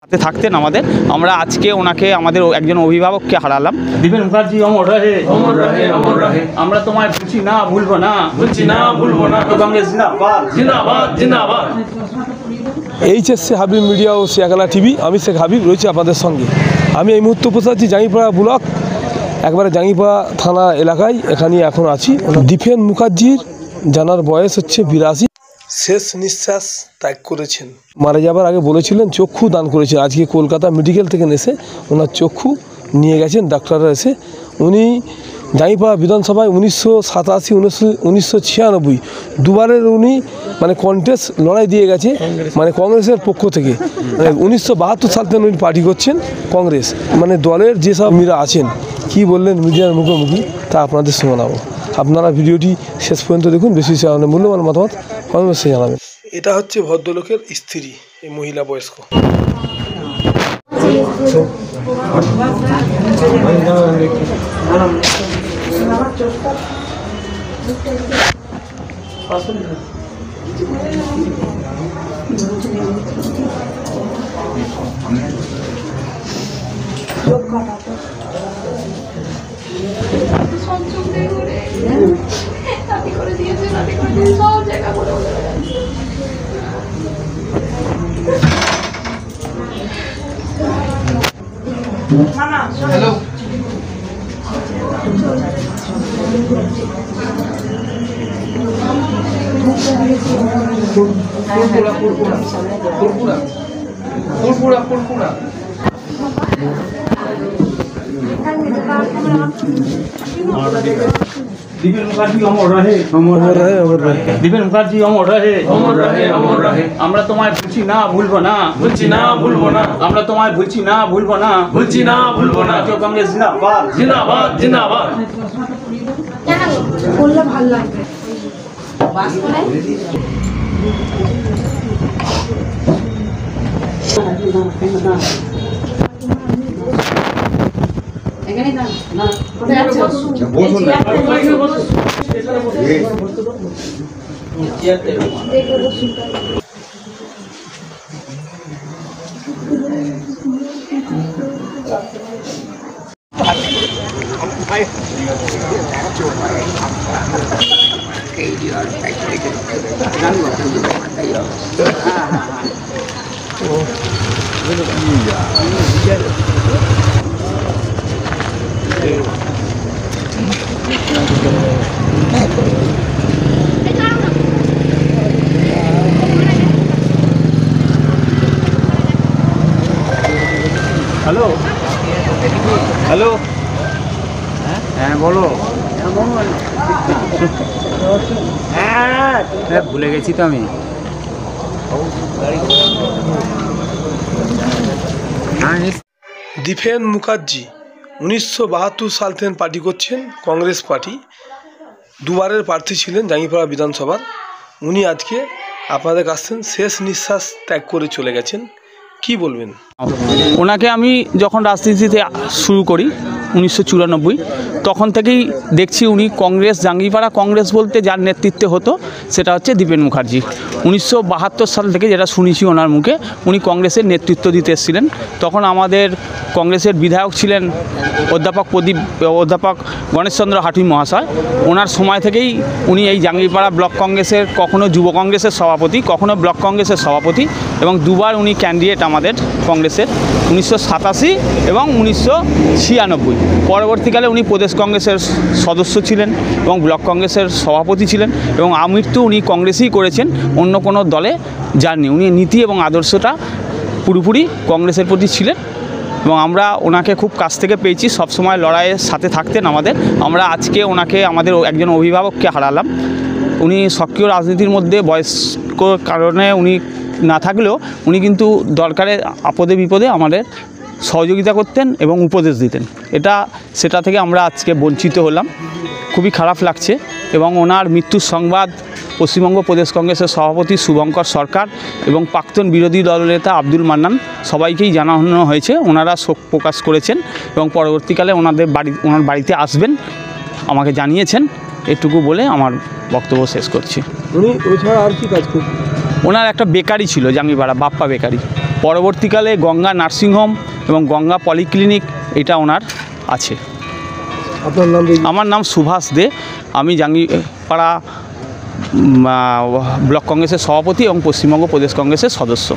সাথে থাকতেন আমাদের। আমরা আজকে ওনাকে আমাদের একজন অভিভাবককে হারালাম। দীপেন মুখার্জি অমর রহে, অমর রহে, অমর রহে। আমরা তোমায় ভুলছি না, ভুলবো না, ভুলছি না, ভুলবো না। কংগ্রেস জিন্দাবাদ, জিন্দাবাদ, জিন্দাবাদ। এইচএসসি হাবিব মিডিয়া ও শিয়াখালা টিভি, আমি শেখ হাবিব রয়েছি আপনাদের সঙ্গে। আমি এই মুহূর্তে উপস্থিত আছি জাঙ্গিপাড়া ব্লক, একবারে জাঙ্গিপাড়া থানা এলাকায়। এখানে এখন আছি। দীপেন মুখার্জির জানার বয়স হচ্ছে 82। শেষ নিঃশ্বাস ত্যাগ করেছেন। মারা যাবার আগে বলেছিলেন চক্ষু দান করেছেন। আজকে কলকাতা মেডিকেল থেকে এসে ওনার চক্ষু নিয়ে গেছেন ডাক্তাররা এসে। উনি জাঙ্গিপাড়া বিধানসভায় 1987, 1996 দুবারের উনি কন্টেস্ট লড়াই দিয়ে গেছে, কংগ্রেসের পক্ষ থেকে। 1972 সাল থেকে উনি পার্টি করছেন কংগ্রেস। দলের যেসব মীরা আছেন কি বললেন মিডিয়ার মুখোমুখি তা আপনাদের শোনাবো। আপনারা ভিডিওটি শেষ পর্যন্ত দেখুন। বেশি মূল্যবান মতামত কমেন্টে জানাবেন। এটা হচ্ছে ভদ্রলোকের স্ত্রী, এই মহিলা বয়স্ক। হ্যালো, दीपेन मुखार्जी অমর রহে, অমর রহে, অমর রহে। দীপেন মুখার্জি অমর রহে, অমর রহে, অমর রহে। আমরা তোমায় ভুলছি না, ভুলবো না, ভুলছি না, ভুলবো না, আমরা তোমায় ভুলছি না, ভুলবো না, ভুলছি না, ভুলবো না। কংগ্রেস জিন্দাবাদ, জিন্দাবাদ, জিন্দাবাদ। বললে ভালো লাগবে। এখানে দাঁড়ান না, কোথায় যাচ্ছ? বসুন না, দেখো বসুন। হ্যালো হ্যালো, হ্যাঁ বলো। হ্যাঁ ভুলে গেছি তো আমি। দীপেন মুখার্জি 1972 সাল থেকে পার্টি করছেন কংগ্রেস পার্টি। দুবারের প্রার্থী ছিলেন জাঙ্গিপাড়া বিধানসভার। উনি আজকে আপনাদের কাছ থেকে শেষ নিঃশ্বাস ত্যাগ করে চলে গেছেন। কি বলবেন? ওনাকে আমি যখন রাজনীতিতে শুরু করি 1994, তখন থেকেই দেখছি উনি কংগ্রেস, জাঙ্গিপাড়া কংগ্রেস বলতে যার নেতৃত্বে হতো সেটা হচ্ছে দীপেন মুখার্জি। 1972 সাল থেকে যেটা শুনেছি ওনার মুখে, উনি কংগ্রেসের নেতৃত্ব দিতে এসেছিলেন। তখন আমাদের কংগ্রেসের বিধায়ক ছিলেন অধ্যাপক গণেশচন্দ্র হাটুই মহাশয়। ওনার সময় থেকেই উনি এই জাঙ্গিপাড়া ব্লক কংগ্রেসের কখনো যুব কংগ্রেসের সভাপতি, কখনো ব্লক কংগ্রেসের সভাপতি, এবং দুবার উনি ক্যান্ডিডেট আমাদের কংগ্রেসের 1987 এবং 1996। পরবর্তীকালে উনি প্রদেশ কংগ্রেসের সদস্য ছিলেন এবং ব্লক কংগ্রেসের সভাপতি ছিলেন, এবং আমৃত্যু উনি কংগ্রেসই করেছেন, অন্য কোনো দলে যাননি। উনি নীতি এবং আদর্শটা পুরোপুরি কংগ্রেসের প্রতি ছিলেন, এবং আমরা ওনাকে খুব কাছ থেকে পেয়েছি। সবসময় লড়াইয়ের সাথে থাকতেন আমাদের। আমরা আজকে ওনাকে আমাদের একজন অভিভাবককে হারালাম। উনি সক্রিয় রাজনীতির মধ্যে বয়স্ক কারণে উনি না থাকলেও উনি কিন্তু দরকারে আপদে বিপদে আমাদের সহযোগিতা করতেন এবং উপদেশ দিতেন। সেটা থেকে আমরা আজকে বঞ্চিত হলাম, খুবই খারাপ লাগছে। এবং ওনার মৃত্যুর সংবাদ পশ্চিমবঙ্গ প্রদেশ কংগ্রেসের সভাপতি শুভঙ্কর সরকার এবং প্রাক্তন বিরোধী দলনেতা আব্দুল মান্নান সবাইকেই জানানো হয়েছে। ওনারা শোক প্রকাশ করেছেন এবং পরবর্তীকালে ওনার বাড়িতে আসবেন আমাকে জানিয়েছেন। এটুকু বলে আমার বক্তব্য শেষ করছি। উনি ওই ছাড়া আর কি কাজ করতেন? ওনার একটা বেকারি ছিল জাঙ্গিপাড়া, বাপ্পা বেকারি। পরবর্তীকালে গঙ্গা নার্সিংহোম এবং গঙ্গা পলিক্লিনিক এটা ওনার আছে। আপনার নাম? আমার নাম সুভাষ দে, আমি জাঙ্গিপাড়া ব্লক কংগ্রেসের সভাপতি এবং পশ্চিমবঙ্গ প্রদেশ কংগ্রেসের সদস্য।